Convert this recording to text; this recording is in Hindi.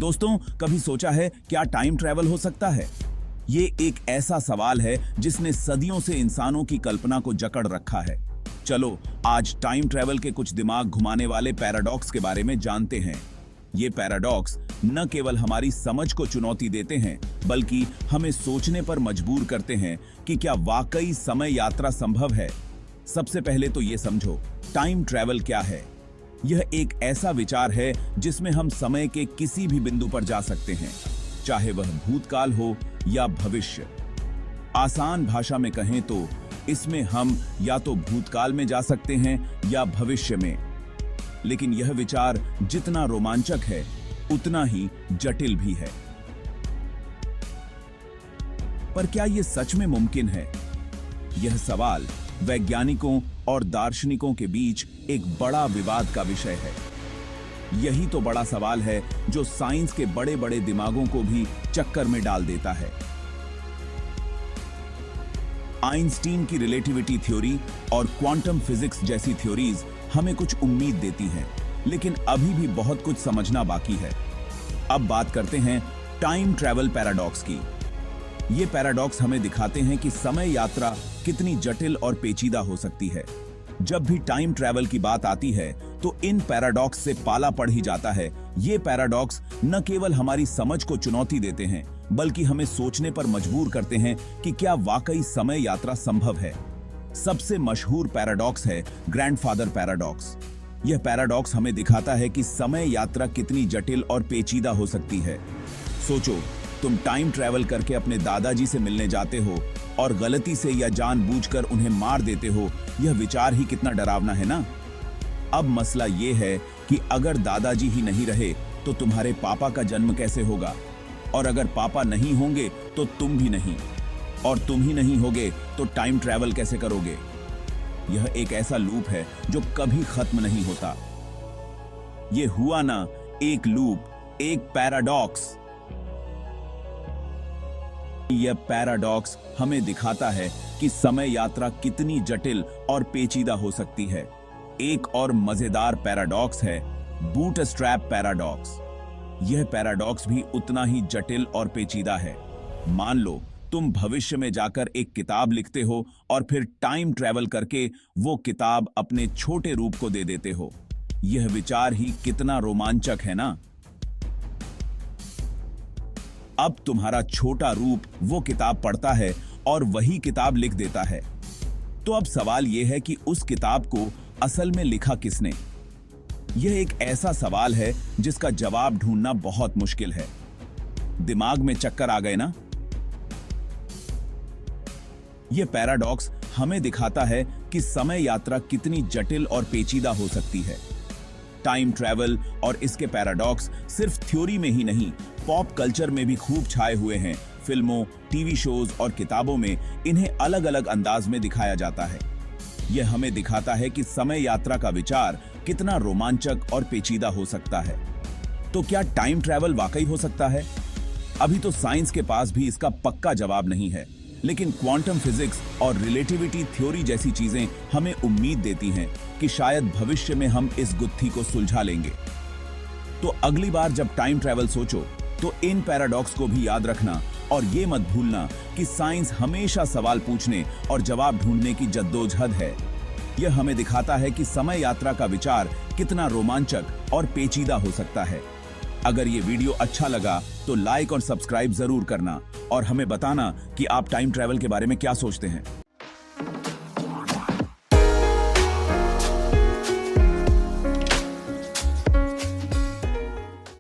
दोस्तों, कभी सोचा है क्या टाइम ट्रैवल हो सकता है? ये एक ऐसा सवाल है जिसने सदियों से इंसानों की कल्पना को जकड़ रखा है। चलो आज टाइम ट्रैवल के कुछ दिमाग घुमाने वाले पैराडॉक्स के बारे में जानते हैं। ये पैराडॉक्स न केवल हमारी समझ को चुनौती देते हैं, बल्कि हमें सोचने पर मजबूर करते हैं कि क्या वाकई समय यात्रा संभव है। सबसे पहले तो ये समझो, टाइम ट्रैवल क्या है। यह एक ऐसा विचार है जिसमें हम समय के किसी भी बिंदु पर जा सकते हैं, चाहे वह भूतकाल हो या भविष्य। आसान भाषा में कहें तो इसमें हम या तो भूतकाल में जा सकते हैं या भविष्य में। लेकिन यह विचार जितना रोमांचक है, उतना ही जटिल भी है। पर क्या यह सच में मुमकिन है? यह सवाल वैज्ञानिकों और दार्शनिकों के बीच एक बड़ा विवाद का विषय है। यही तो बड़ा सवाल है जो साइंस के बड़े बड़े दिमागों को भी चक्कर में डाल देता है। आइंस्टीन की रिलेटिविटी थ्योरी और क्वांटम फिजिक्स जैसी थ्योरीज हमें कुछ उम्मीद देती हैं, लेकिन अभी भी बहुत कुछ समझना बाकी है। अब बात करते हैं टाइम ट्रैवल पैराडॉक्स की। ये पैराडॉक्स हमें दिखाते हैं कि समय यात्रा कितनी जटिल और पेचीदा हो सकती है। जब भी टाइम ट्रैवल की बात आती है तो इन पैराडॉक्स से पाला पड़ ही जाता है। ये पैराडॉक्स न केवल हमारी समझ को चुनौती देते हैं, बल्कि हमें सोचने पर मजबूर करते हैं कि क्या वाकई समय यात्रा संभव है। सबसे मशहूर पैराडॉक्स है ग्रैंडफादर पैराडॉक्स। यह पैराडॉक्स हमें दिखाता है कि समय यात्रा कितनी जटिल और पेचीदा हो सकती है। सोचो, तुम टाइम ट्रैवल करके अपने दादाजी से मिलने जाते हो और गलती से या जानबूझकर उन्हें मार देते हो। यह विचार ही कितना डरावना है ना। अब मसला यह है कि अगर दादाजी ही नहीं रहे तो तुम्हारे पापा का जन्म कैसे होगा, और अगर पापा नहीं होंगे तो तुम भी नहीं, और तुम ही नहीं होगे तो टाइम ट्रैवल कैसे करोगे। यह एक ऐसा लूप है जो कभी खत्म नहीं होता। यह हुआ ना एक लूप, एक पैराडॉक्स। यह पैराडॉक्स हमें दिखाता है कि समय यात्रा कितनी जटिल और पेचीदा हो सकती है। एक और मजेदार पैराडॉक्स है बूटस्ट्रैप पैराडॉक्स। यह पैराडॉक्स भी उतना ही जटिल और पेचीदा है। मान लो तुम भविष्य में जाकर एक किताब लिखते हो और फिर टाइम ट्रैवल करके वो किताब अपने छोटे रूप को दे देते हो। यह विचार ही कितना रोमांचक है ना। अब तुम्हारा छोटा रूप वो किताब पढ़ता है और वही किताब लिख देता है। तो अब सवाल यह है कि उस किताब को असल में लिखा किसने? यह एक ऐसा सवाल है जिसका जवाब ढूंढना बहुत मुश्किल है। दिमाग में चक्कर आ गए ना? यह पैराडॉक्स हमें दिखाता है कि समय यात्रा कितनी जटिल और पेचीदा हो सकती है। टाइम ट्रैवल और इसके पैराडॉक्स सिर्फ थ्योरी में ही नहीं, पॉप कल्चर में भी खूब छाए हुए हैं। फिल्मों, टीवी शोज और किताबों में इन्हें अलग अलग अंदाज में दिखाया जाता है। यह हमें दिखाता है कि समय यात्रा का विचार कितना रोमांचक और पेचीदा हो सकता है। तो क्या टाइम ट्रैवल वाकई हो सकता है? अभी तो साइंस के पास भी इसका पक्का जवाब नहीं है, लेकिन क्वांटम फिजिक्स और रिलेटिविटी थ्योरी जैसी चीजें हमें उम्मीद देती हैं कि शायद भविष्य में हम इस गुत्थी को सुलझा लेंगे। तो अगली बार जब टाइम ट्रैवल सोचो तो इन पैराडॉक्स को भी याद रखना, और ये मत भूलना कि साइंस हमेशा सवाल पूछने और जवाब ढूंढने की जद्दोजहद है। यह हमें दिखाता है कि समय यात्रा का विचार कितना रोमांचक और पेचीदा हो सकता है। अगर ये वीडियो अच्छा लगा तो लाइक और सब्सक्राइब जरूर करना, और हमें बताना कि आप टाइम ट्रैवल के बारे में क्या सोचते हैं।